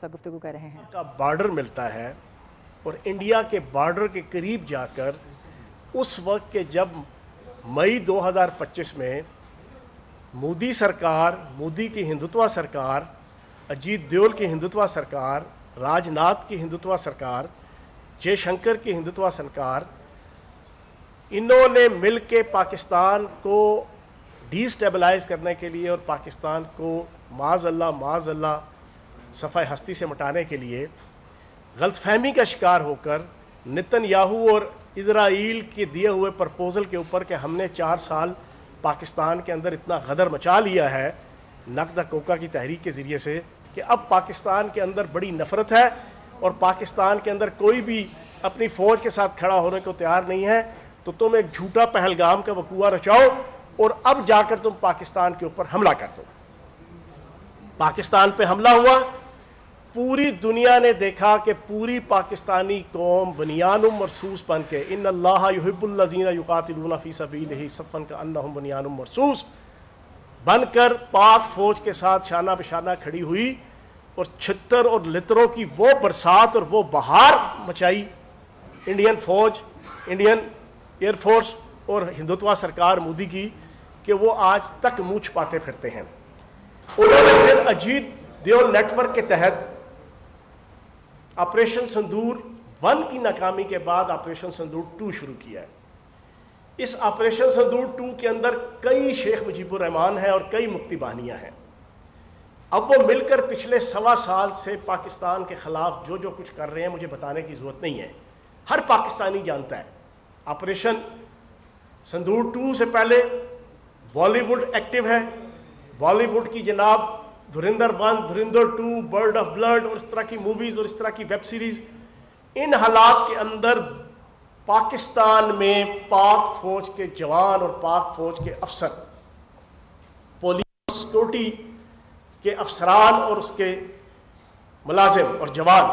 گفتگو کر رہے ہیں کا بارڈر ملتا ہے اور انڈیا کے بارڈر کے قریب جا کر اس وقت کے جب مئی 2025 میں مودی سرکار، مودی کی ہندوتوا سرکار، اجیت دیول کی ہندوتوا سرکار، راج ناتھ کی ہندوتوا سرکار، جے شنکر کی ہندوتوا سرکار، انہوں نے مل کے پاکستان کو ڈی سٹیبلائز کرنے کے لیے اور پاکستان کو معاذ اللہ صفحہ ہستی سے مٹانے کے لیے غلط فہمی کا شکار ہو کر نتن یاہو اور اسرائیل کے دیے ہوئے پرپوزل کے اوپر کہ ہم نے 4 سال پاکستان کے اندر اتنا غدر مچا لیا ہے نقد کوکا کی تحریک کے ذریعے سے کہ اب پاکستان کے اندر بڑی نفرت ہے اور پاکستان کے اندر کوئی بھی اپنی فوج کے ساتھ کھڑا ہونے کو تیار نہیں ہے، تو تم ایک جھوٹا پہلگام کا وقوعہ رچاؤ اور اب جا کر تم پاکستان کے اوپر حملہ کر دو۔ پاکستان پہ حملہ ہوا، پوری دنیا نے دیکھا کہ پوری پاکستانی قوم بنیان مرصوص بن کے ان اللہ یحب الذین یقاتلون فی سبیلہ صفا کانہم بنیان مرصوص بن کر پاک فوج کے ساتھ شانہ بشانہ کھڑی ہوئی اور چھتر اور لتروں کی وہ برسات اور وہ بہار مچائی انڈین فوج، انڈین ایئر فورس اور ہندوتوا سرکار مودی کی کہ وہ آج تک منہ چھپاتے پھرتے ہیں۔ انہوں نے پھر اجیت دیول نیٹ ورک کے تحت آپریشن سندور 1 کی ناکامی کے بعد آپریشن سندور 2 شروع کیا ہے۔ اس آپریشن سندور 2 کے اندر کئی شیخ مجیب الرحمان ہیں اور کئی مفتی بہانیاں ہیں۔ اب وہ مل کر پچھلے 1.25 سال سے پاکستان کے خلاف جو کچھ کر رہے ہیں مجھے بتانے کی ضرورت نہیں ہے، ہر پاکستانی جانتا ہے۔ آپریشن سندور 2 سے پہلے بالی ووڈ ایکٹیو ہے، بالی ووڈ کی جناب دھرندر 1، دھرندر 2، برڈ آف بلڈ اور اس طرح کی موویز اور اس طرح کی ویب سیریز، ان حالات کے اندر پاکستان میں پاک فوج کے جوان اور پاک فوج کے افسر، پولیس سیکورٹی کے افسران اور اس کے ملازم اور جوان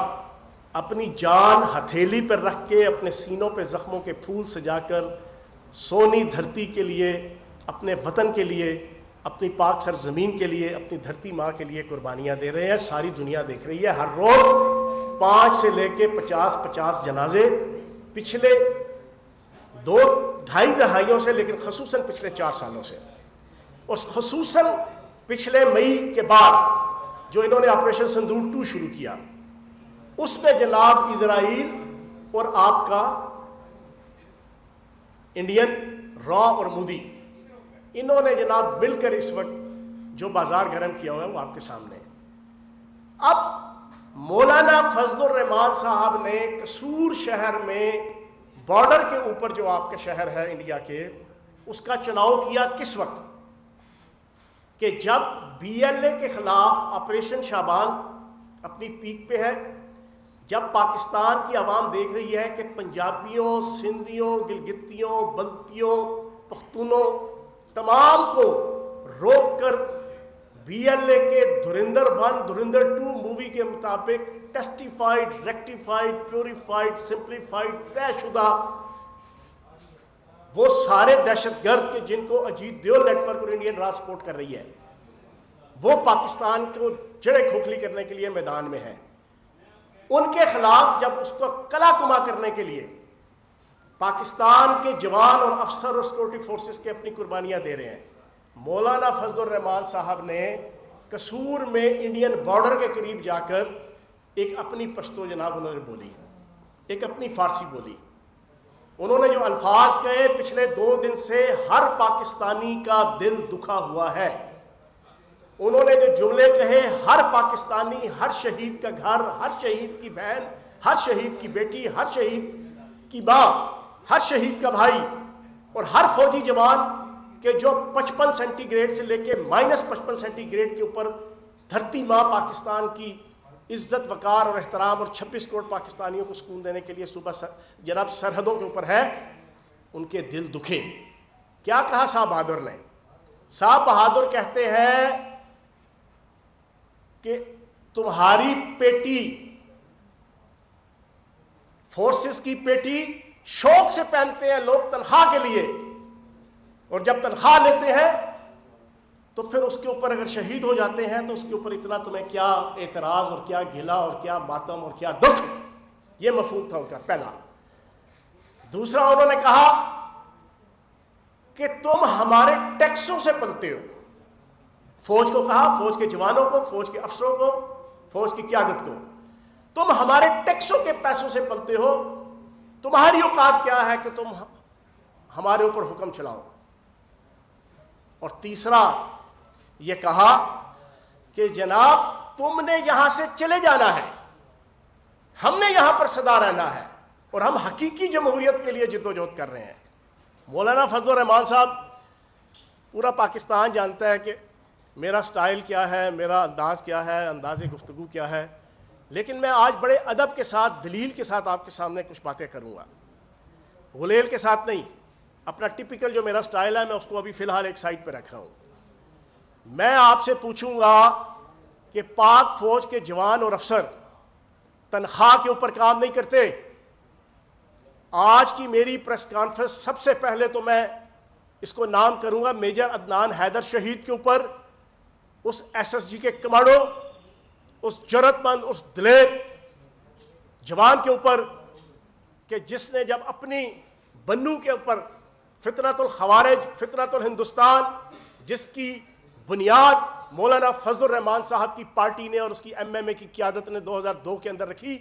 اپنی جان ہتھیلی پر رکھ کے اپنے سینوں پہ زخموں کے پھول سجا کر سونی دھرتی کے لیے، اپنے وطن کے لیے، اپنی پاک سرزمین کے لیے، اپنی دھرتی ماں کے لیے قربانیاں دے رہے ہیں۔ ساری دنیا دیکھ رہی ہے، ہر روز 5 سے لے کے 50 جنازے پچھلے 2-2.5 دہائیوں سے، لیکن خصوصاً پچھلے 4 سالوں سے، اور خصوصاً پچھلے مئی کے بعد جو انہوں نے آپریشن سندور 2 شروع کیا، اس میں جناب اسرائیل اور آپ کا انڈین را اور مودی، انہوں نے جناب مل کر اس وقت جو بازار گرم کیا ہوا ہے وہ آپ کے سامنے ہے۔ اب مولانا فضل الرحمان صاحب نے قصور شہر میں بارڈر کے اوپر جو آپ کا شہر ہے انڈیا کے، اس کا چناؤ کیا کس وقت کہ جب بی ایل اے کے خلاف آپریشن شابان اپنی پیک پہ ہے، جب پاکستان کی عوام دیکھ رہی ہے کہ پنجابیوں، سندھیوں، گلگتیوں، بلتیوں، پختونوں تمام کو روک کر بی ایل اے کے دھرندر 1، دھرندر 2 مووی کے مطابق ٹیسٹیفائڈ، ریکٹیفائڈ، پیوریفائڈ، سمپلیفائڈ، طے شدہ وہ سارے دہشت گرد کے جن کو اجیت دیول نیٹ ورک اور انڈین را سپورٹ کر رہی ہے، وہ پاکستان کو جڑیں کھوکھلی کرنے کے لیے میدان میں ہیں، ان کے خلاف جب اس کو کلا کما کرنے کے لیے پاکستان کے جوان اور افسر اور سیکورٹی فورسز کے اپنی قربانیاں دے رہے ہیں، مولانا فضل الرحمان صاحب نے قصور میں انڈین بارڈر کے قریب جا کر ایک اپنی پشتو جناب انہوں نے بولی، ایک اپنی فارسی بولی۔ انہوں نے جو الفاظ کہے پچھلے 2 دن سے ہر پاکستانی کا دل دکھا ہوا ہے۔ انہوں نے جو جملے کہے، ہر پاکستانی، ہر شہید کا گھر، ہر شہید کی بہن، ہر شہید کی بیٹی، ہر شہید کی ماں، ہر شہید کا بھائی اور ہر فوجی جوان کہ جو 55 سینٹی گریڈ سے لے کے -55 سینٹی گریڈ کے اوپر دھرتی ماں پاکستان کی عزت وقار اور احترام اور 26 کروڑ پاکستانیوں کو سکون دینے کے لیے صبح جناب سرحدوں کے اوپر ہے، ان کے دل دکھے۔ کیا کہا صاحب بہادر نے؟ صاحب بہادر کہتے ہیں کہ تمہاری پیٹی، فورسز کی پیٹی شوق سے پہنتے ہیں لوگ تنخواہ کے لیے، اور جب تنخواہ لیتے ہیں تو پھر اس کے اوپر اگر شہید ہو جاتے ہیں تو اس کے اوپر اتنا تمہیں کیا اعتراض اور کیا گلہ اور کیا ماتم اور کیا دکھ. یہ مفہوم تھا ان کا پہلا. دوسرا انہوں نے کہا کہ تم ہمارے ٹیکسوں سے پلتے ہو. فوج کو کہا, فوج کے جوانوں کو, فوج کے افسروں کو, فوج کی قیادت کو, تم ہمارے ٹیکسوں کے پیسوں سے پلتے ہو, تمہاری اوقات کیا ہے کہ تم ہمارے اوپر حکم چلاؤ. اور تیسرا یہ کہا کہ جناب تم نے یہاں سے چلے جانا ہے, ہم نے یہاں پر سدا رہنا ہے, اور ہم حقیقی جمہوریت کے لیے جدوجہد کر رہے ہیں. مولانا فضل الرحمان صاحب, پورا پاکستان جانتا ہے کہ میرا سٹائل کیا ہے, میرا انداز کیا ہے, انداز گفتگو کیا ہے, لیکن میں آج بڑے ادب کے ساتھ, دلیل کے ساتھ آپ کے سامنے کچھ باتیں کروں گا, غلیل کے ساتھ نہیں. اپنا ٹپیکل جو میرا سٹائل ہے میں اس کو ابھی فی الحال ایک سائڈ پہ رکھ رہا ہوں. میں آپ سے پوچھوں گا کہ پاک فوج کے جوان اور افسر تنخواہ کے اوپر کام نہیں کرتے. آج کی میری پریس کانفرنس سب سے پہلے تو میں اس کو نام کروں گا میجر عدنان حیدر شہید کے اوپر, اس ایس ایس جی کے کمانڈو, اس جرأت مند, اس دلیر جوان کے اوپر, کہ جس نے جب اپنی بنو کے اوپر فتنۃ الخوارج, فتنۃ الہندوستان, جس کی بنیاد مولانا فضل الرحمان صاحب کی پارٹی نے اور اس کی ایم ایم اے کی قیادت نے 2002 کے اندر رکھی,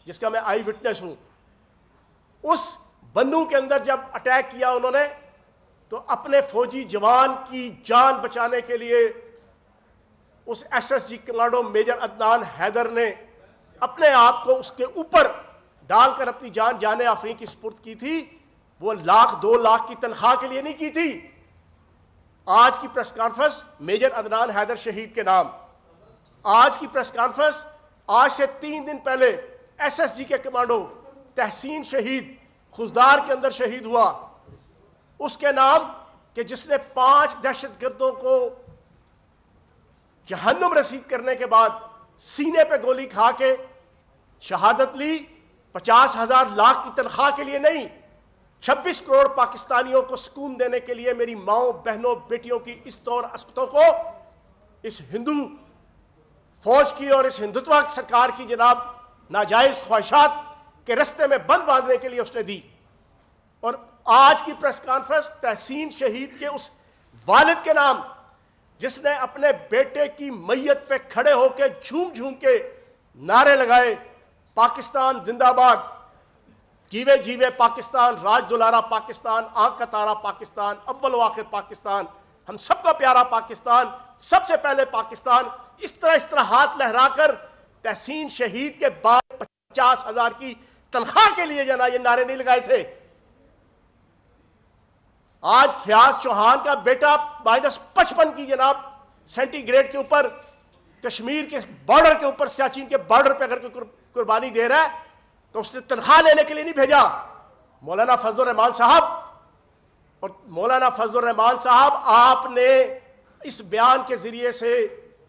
جس کا میں آئی وٹنس ہوں, اس بنو کے اندر جب اٹیک کیا انہوں نے, تو اپنے فوجی جوان کی جان بچانے کے لیے اس S S G commando major Adnan Haider نے اپنے آپ کو اس کے اوپر ڈال کر اپنی جان جانے آفرین کی سپرد کی تھی. وہ 1 لاکھ 2 لاکھ کی تنخواہ کے لیے نہیں کی تھی. آج کی press conference major Adnan Haider شہید کے نام. آج کی پریس کانفرنس آج سے 3 دن پہلے ایس ایس جی کے کمانڈو تحسین شہید خزدار کے اندر شہید ہوا, اس کے نام, کہ جس نے 5 دہشت گردوں کو جہنم رسید کرنے کے بعد سینے پہ گولی کھا کے شہادت لی. 50,000 لاکھ کی تنخواہ کے لیے نہیں, 26 کروڑ پاکستانیوں کو سکون دینے کے لیے, میری ماؤں, بہنوں, بیٹیوں کی عزتوں اور عصمتوں کو اس ہندو فوج کی اور اس ہندوتوا سرکار کی جناب ناجائز خواہشات کے رستے میں بند باندھنے کے لیے اس نے دی. اور آج کی پریس کانفرنس تحسین شہید کے اس والد کے نام, جس نے اپنے بیٹے کی میت پہ کھڑے ہو کے جھوم جھوم کے نعرے لگائے, پاکستان زندہ باد, جیوے جیوے پاکستان, راج دلارا پاکستان, آنکھ کا تارا پاکستان, اول و آخر پاکستان, ہم سب کا پیارا پاکستان, سب سے پہلے پاکستان. اس طرح ہاتھ لہرا کر تحسین شہید کے بعد 50,000 کی تنخواہ کے لیے جنا یہ نعرے نہیں لگائے تھے. آج فیاض چوہان کا بیٹا -55 کی جناب سینٹی گریڈ کے اوپر کشمیر کے بارڈر کے اوپر, سیاچین کے بارڈر پہ اگر کوئی قربانی دے رہا ہے تو اس نے تنخواہ لینے کے لیے نہیں بھیجا. مولانا فضل الرحمان صاحب, اور مولانا فضل الرحمان صاحب, آپ نے اس بیان کے ذریعے سے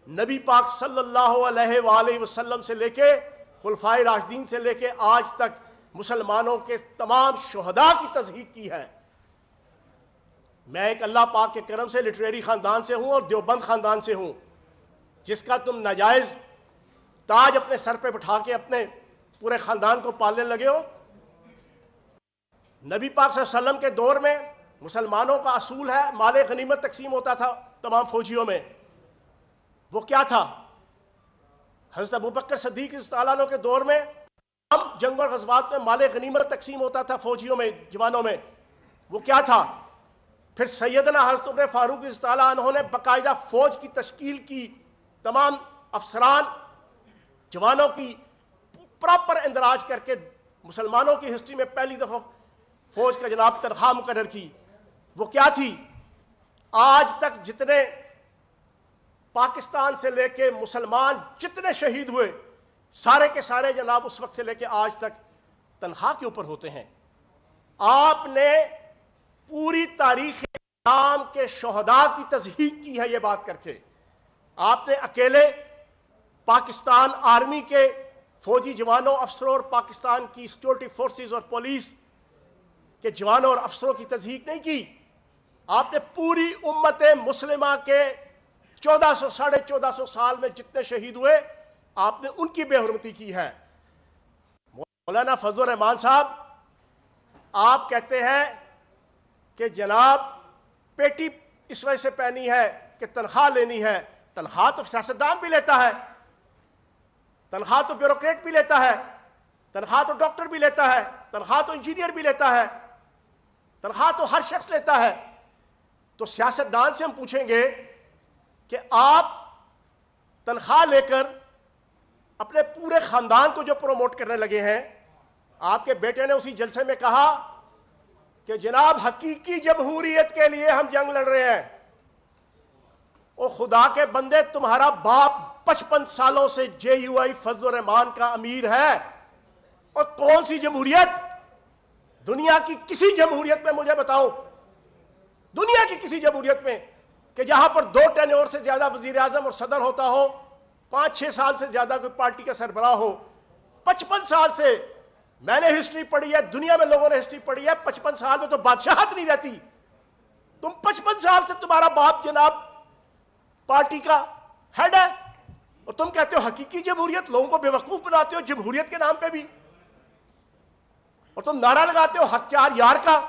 نبی پاک صلی اللہ علیہ وآلہ وسلم سے لے کے خلفائے راشدین سے لے کے آج تک مسلمانوں کے تمام شہداء کی تصحیح کی ہے. میں ایک اللہ پاک کے کرم سے لٹریری خاندان سے ہوں اور دیوبند خاندان سے ہوں, جس کا تم ناجائز تاج اپنے سر پہ بٹھا کے اپنے پورے خاندان کو پالنے لگے ہو. نبی پاک صلی اللہ علیہ وسلم کے دور میں مسلمانوں کا اصول ہے مال غنیمت تقسیم ہوتا تھا تمام فوجیوں میں. وہ کیا تھا؟ حضرت ابوبکر صدیق رضی اللہ عنہ کے دور میں ہم جنگ اور غزوات میں مال غنیمت تقسیم ہوتا تھا فوجیوں میں, جوانوں میں. وہ کیا تھا؟ پھر سیدنا حضرت عمر فاروق رضی اللہ عنہ نے باقاعدہ فوج کی تشکیل کی, تمام افسران جوانوں کی پراپر اندراج کر کے مسلمانوں کی ہسٹری میں پہلی دفعہ فوج کا جناب تنخواہ مقرر کی. وہ کیا تھی؟ آج تک جتنے پاکستان سے لے کے مسلمان جتنے شہید ہوئے سارے کے سارے جناب اس وقت سے لے کے آج تک تنخواہ کے اوپر ہوتے ہیں. آپ نے پوری تاریخ اسلام کے شہداء کی تصحیح کی ہے یہ بات کر کے. آپ نے اکیلے پاکستان آرمی کے فوجی جوانوں, افسروں اور پاکستان کی سیکورٹی فورسز اور پولیس کے جوانوں اور افسروں کی تصحیح نہیں کی. آپ نے پوری امت مسلمہ کے 1400 ساڑھے 1400 سال میں جتنے شہید ہوئے آپ نے ان کی بے حرمتی کی ہے۔ مولانا فضل الرحمان صاحب آپ کہتے ہیں کہ جناب پیٹی اس وجہ سے پہنی ہے کہ تنخواہ لینی ہے، تنخواہ تو سیاستدان بھی لیتا ہے، تنخواہ تو بیوروکریٹ بھی لیتا ہے، تنخواہ تو ڈاکٹر بھی لیتا ہے، تنخواہ تو انجینئر بھی لیتا ہے، تنخواہ تو ہر شخص لیتا ہے۔ تو سیاستدان سے ہم پوچھیں گے کہ آپ تنخواہ لے کر اپنے پورے خاندان کو جو پروموٹ کرنے لگے ہیں، آپ کے بیٹے نے اسی جلسے میں کہا کہ جناب حقیقی جمہوریت کے لیے ہم جنگ لڑ رہے ہیں۔ او خدا کے بندے، تمہارا باپ 55 سالوں سے جے یو آئی فضل الرحمان کا امیر ہے، اور کون سی جمہوریت؟ دنیا کی کسی جمہوریت میں مجھے بتاؤ، دنیا کی کسی جمہوریت میں کہ جہاں پر 2 ٹینیور سے زیادہ وزیر اعظم اور صدر ہوتا ہو، 5-6 سال سے زیادہ کوئی پارٹی کا سربراہ ہو، 55 سال سے، میں نے ہسٹری پڑھی ہے، دنیا میں لوگوں نے ہسٹری پڑھی ہے، 55 سال میں تو بادشاہت نہیں رہتی۔ تم 55 سال سے تمہارا باپ جناب پارٹی کا ہیڈ ہے، اور تم کہتے ہو حقیقی جمہوریت، لوگوں کو بے وقوف بناتے ہو جمہوریت کے نام پہ بھی، اور تم نعرہ لگاتے ہو حق چار یار کا۔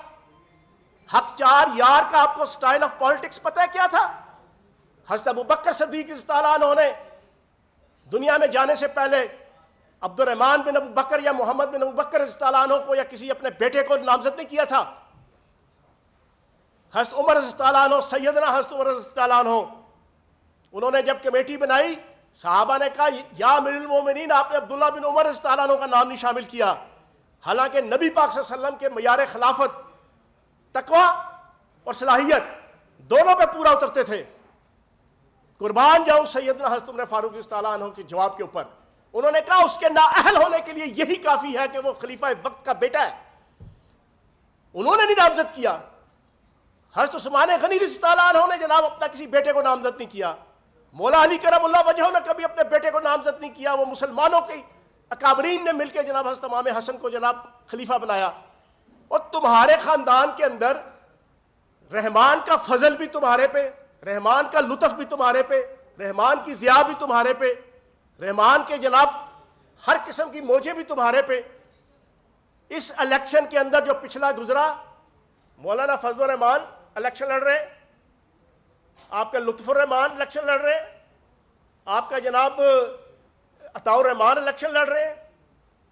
حق چار یار کا آپ کو سٹائل آف پالیٹکس پتہ ہے کیا تھا؟ حضرت ابو بکر صدیق رضی اللہ عنہ نے دنیا میں جانے سے پہلے عبد الرحمن بن ابو بکر یا محمد بن ابو بکر رضی اللہ عنہ کو یا کسی اپنے بیٹے کو نامزد نہیں کیا تھا۔ حضرت عمر رضی اللہ عنہ، سیدنا حضرت عمر رضی اللہ عنہ، انہوں نے جب کمیٹی بنائی، صحابہ نے کہا یا امیر المومنین، آپ نے عبداللہ بن عمر رضی اللہ عنہ کا نام نہیں شامل کیا، حالانکہ نبی پاک صلی اللہ علیہ وسلم کے معیار خلافت تقوی اور صلاحیت دونوں پہ پورا اترتے تھے۔ قربان جاؤں سیدنا حضرت عمر فاروق رضی اللہ عنہ کے جواب کے اوپر، انہوں نے کہا اس کے نااہل ہونے کے لیے یہی کافی ہے کہ وہ خلیفہ وقت کا بیٹا ہے، انہوں نے نہیں نامزد کیا۔ حضرت عثمان غنی رضی اللہ عنہ نے جناب اپنا کسی بیٹے کو نامزد نہیں کیا، مولا علی کرم اللہ وجہہ نے کبھی اپنے بیٹے کو نامزد نہیں کیا، وہ مسلمانوں کے اکابرین نے مل کے جناب حضرت امام حسن کو جناب خلیفہ بنایا۔ اور تمہارے خاندان کے اندر رحمان کا فضل بھی تمہارے پہ، رحمان کا لطف بھی تمہارے پہ، رحمان کی ضیاء بھی تمہارے پہ، رحمان کے جناب ہر قسم کی موجیں بھی تمہارے پہ۔ اس الیکشن کے اندر جو پچھلا گزرا، مولانا فضل الرحمان الیکشن لڑ رہے ہیں، آپ کا لطف الرحمان الیکشن لڑ رہے ہیں، آپ کا جناب عطاء الرحمان الیکشن لڑ رہے ہیں،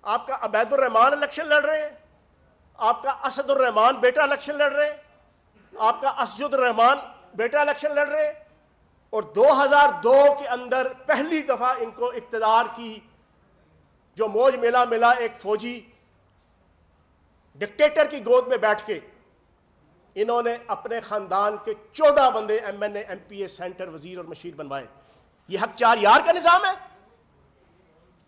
آپ کا عبید الرحمان الیکشن لڑ رہے ہیں، آپ کا اسد الرحمان بیٹا الیکشن لڑ رہے ہیں، آپ کا اسجد الرحمان بیٹا الیکشن لڑ رہے ہیں، اور 2002 کے اندر پہلی دفعہ ان کو اقتدار کی جو موج ملا ایک فوجی ڈکٹیٹر کی گود میں بیٹھ کے انہوں نے اپنے خاندان کے 14 بندے ایم این اے، ایم پی اے، سینٹر، وزیر اور مشیر بنوائے۔ یہ حق چار یار کا نظام ہے؟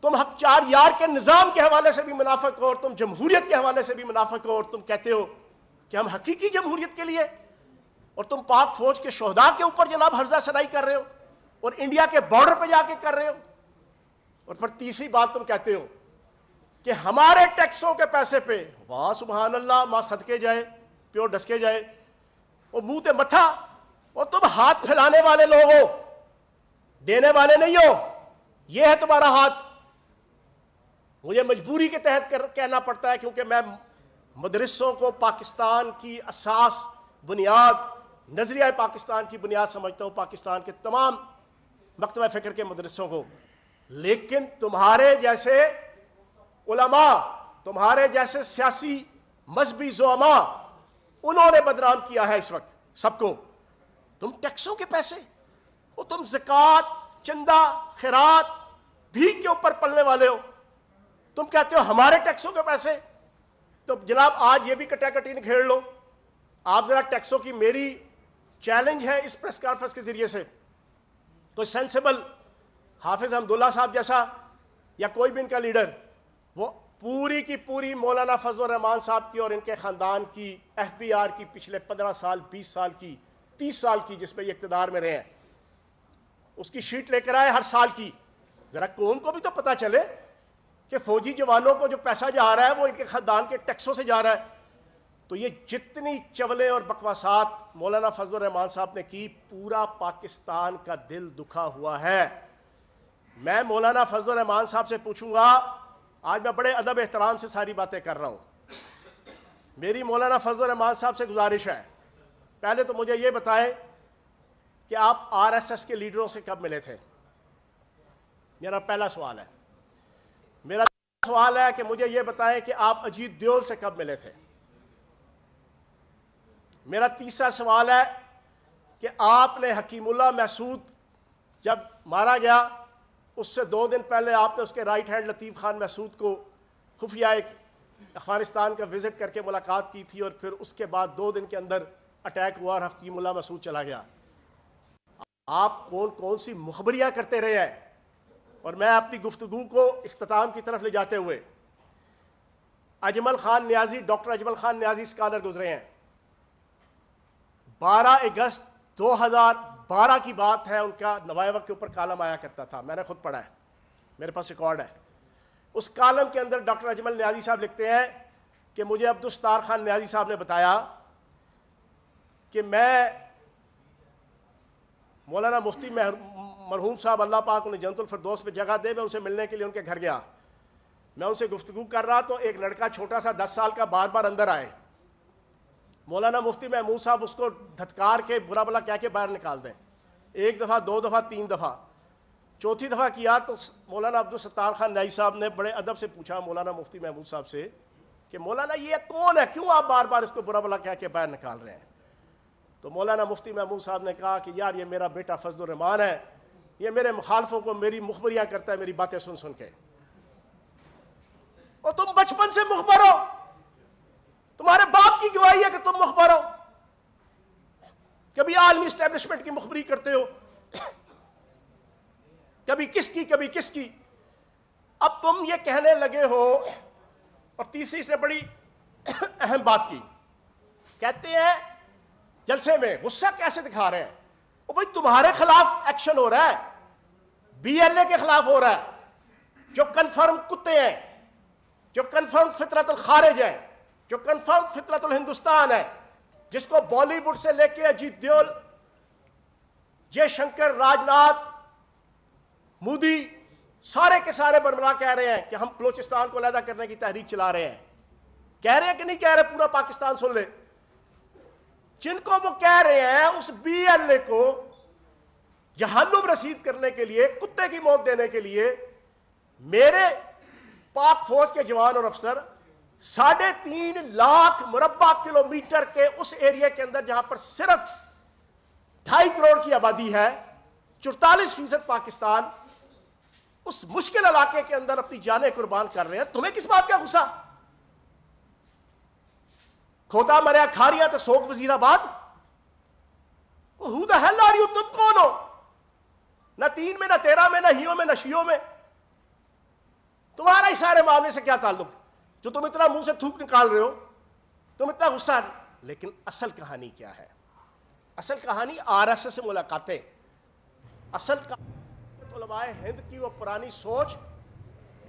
تم حق چار یار کے نظام کے حوالے سے بھی منافق ہو، اور تم جمہوریت کے حوالے سے بھی منافق ہو، اور تم کہتے ہو کہ ہم حقیقی جمہوریت کے لیے، اور تم پاک فوج کے شہداء کے اوپر جناب ہرزہ سرائی کر رہے ہو، اور انڈیا کے بارڈر پہ جا کے کر رہے ہو۔ اور پھر تیسری بات تم کہتے ہو کہ ہمارے ٹیکسوں کے پیسے پہ، واہ سبحان اللہ، ماں صدقے جائے پیو ڈسکے جائے، وہ منہ تے متھا، اور تم ہاتھ پھیلانے والے لوگ ہو، دینے والے نہیں ہو، یہ ہے تمہارا ہاتھ۔ مجھے مجبوری کے تحت کہنا پڑتا ہے، کیونکہ میں مدرسوں کو پاکستان کی اساس، بنیاد، نظریہ پاکستان کی بنیاد سمجھتا ہوں، پاکستان کے تمام مکتبہ فکر کے مدرسوں کو، لیکن تمہارے جیسے علماء، تمہارے جیسے سیاسی مذہبی زعماء، انہوں نے بدنام کیا ہے اس وقت سب کو۔ تم ٹیکسوں کے پیسے، وہ تم زکوٰۃ، چندہ، خیرات، بھیک کے اوپر پلنے والے ہو، تم کہتے ہو ہمارے ٹیکسوں کے پیسے۔ تو جناب آج یہ بھی کٹا کٹی نکھیڑ لو، آپ ذرا ٹیکسوں کی، میری چیلنج ہے اس پریس کانفرنس کے ذریعے سے، کوئی سینسیبل حافظ حمداللہ صاحب جیسا یا کوئی بھی ان کا لیڈر، وہ پوری کی پوری مولانا فضل الرحمان صاحب کی اور ان کے خاندان کی ایف بی آر کی پچھلے 15 سال، 20 سال کی، 30 سال کی جس پہ یہ اقتدار میں رہے ہیں، اس کی شیٹ لے کر آئے ہر سال کی۔ ذرا قوم کو بھی تو پتہ چلے کہ فوجی جوانوں کو جو پیسہ جا رہا ہے وہ ان کے خاندان کے ٹیکسوں سے جا رہا ہے۔ تو یہ جتنی چولیں اور بکواسات مولانا فضل الرحمان صاحب نے کی، پورا پاکستان کا دل دکھا ہوا ہے۔ میں مولانا فضل الرحمان صاحب سے پوچھوں گا، آج میں بڑے ادب احترام سے ساری باتیں کر رہا ہوں، میری مولانا فضل الرحمان صاحب سے گزارش ہے، پہلے تو مجھے یہ بتائیں کہ آپ آر ایس ایس کے لیڈروں سے کب ملے تھے؟ میرا پہلا سوال ہے۔ میرا سوال ہے کہ مجھے یہ بتائیں کہ آپ اجیت دیول سے کب ملے تھے؟ میرا تیسرا سوال ہے کہ آپ نے حکیم اللہ محسود جب مارا گیا، اس سے 2 دن پہلے آپ نے اس کے رائٹ ہینڈ لطیف خان محسود کو خفیہ ایک افغانستان کا وزٹ کر کے ملاقات کی تھی، اور پھر اس کے بعد 2 دن کے اندر اٹیک ہوا اور حکیم اللہ محسود چلا گیا۔ آپ کون کون سی مخبریاں کرتے رہے ہیں؟ اور میں اپنی گفتگو کو اختتام کی طرف لے جاتے ہوئے، اجمل خان نیازی، ڈاکٹر اجمل خان نیازی اسکالر گزرے ہیں، 12 اگست 2012 کی بات ہے، ان کا نوائے وقت کے اوپر کالم آیا کرتا تھا، میں نے خود پڑھا ہے، میرے پاس ریکارڈ ہے۔ اس کالم کے اندر ڈاکٹر اجمل نیازی صاحب لکھتے ہیں کہ مجھے عبدالستار خان نیازی صاحب نے بتایا کہ میں مولانا مفتی مرحوم صاحب، اللہ پاک انہیں جنت الفردوس پہ جگہ دے، میں ان سے ملنے کے لیے ان کے گھر گیا، میں ان سے گفتگو کر رہا تو ایک لڑکا چھوٹا سا 10 سال کا بار بار اندر آئے، مولانا مفتی محمود صاحب اس کو دھتکار کے برا بلا کہہ کے باہر نکال دیں، 1 دفعہ 2 دفعہ 3 دفعہ، چوتھی دفعہ کیا تو مولانا عبدالستار خان نیازی صاحب نے بڑے ادب سے پوچھا مولانا مفتی محمود صاحب سے کہ مولانا یہ کون ہے، کیوں آپ بار بار اس کو برا بلا کہہ کے باہر نکال رہے ہیں؟ تو مولانا مفتی محمود صاحب نے کہا کہ یار یہ میرا بیٹا فضل الرحمان ہے، یہ میرے مخالفوں کو میری مخبریاں کرتا ہے میری باتیں سن سن کے، اور تم بچپن سے مخبر ہو، تمہارے باپ کی گواہی ہے کہ تم مخبر ہو، کبھی عالمی اسٹیبلشمنٹ کی مخبری کرتے ہو، کبھی کس کی کبھی کس کی، اب تم یہ کہنے لگے ہو۔ اور تیسری سے بڑی اہم بات کی، کہتے ہیں جلسے میں غصہ کیسے دکھا رہے ہیں، او بھائی تمہارے خلاف ایکشن ہو رہا ہے، بی ایل اے کے خلاف ہو رہا ہے، جو کنفرم کتے ہیں، جو کنفرم فطرت الخارج ہے، جو کنفرم فطرت الہندوستان ہے، جس کو بالی ووڈ سے لے کے اجیت دیول، جے شنکر، راج ناتھ، مودی، سارے کے سارے برملا کہہ رہے ہیں کہ ہم بلوچستان کو علیحدہ کرنے کی تحریک چلا رہے ہیں، کہہ رہے ہیں کہ نہیں کہہ رہے؟ پورا پاکستان سن لے، جن کو وہ کہہ رہے ہیں اس بی ایل اے کو جہنم رسید کرنے کے لیے، کتے کی موت دینے کے لیے، میرے پاک فوج کے جوان اور افسر 3.5 لاکھ مربع کلومیٹر کے اس ایریا کے اندر جہاں پر صرف 2.5 کروڑ کی آبادی ہے، 44% پاکستان، اس مشکل علاقے کے اندر اپنی جانیں قربان کر رہے ہیں، تمہیں کس بات کا غصہ؟ کھوتا مریا کھاریاں تو سوک وزیر آباد، who the hell are you؟ تم کون ہو؟ نہ 3 میں، نہ 13 میں، نہ ہیوں میں، نہ شیوں میں، تمہارا اس سارے معاملے سے کیا تعلق جو تم اتنا منہ سے تھوک نکال رہے ہو، تم اتنا غصہ؟ لیکن اصل کہانی کیا ہے؟ اصل کہانی آر ایس ایس سے ملاقاتیں، اصل علماء ہند کی وہ پرانی سوچ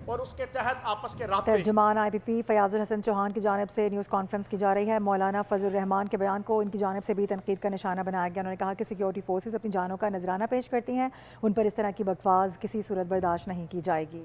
اور اس کے تحت آپس کے رابطے۔ ترجمان آئی پی پی فیاض الحسن چوہان کی جانب سے نیوز کانفرنس کی جا رہی ہے۔ مولانا فضل الرحمان کے بیان کو ان کی جانب سے بھی تنقید کا نشانہ بنایا گیا۔ انہوں نے کہا کہ سیکیورٹی فورسز اپنی جانوں کا نذرانہ پیش کرتی ہیں، ان پر اس طرح کی بکواس کسی صورت برداشت نہیں کی جائے گی۔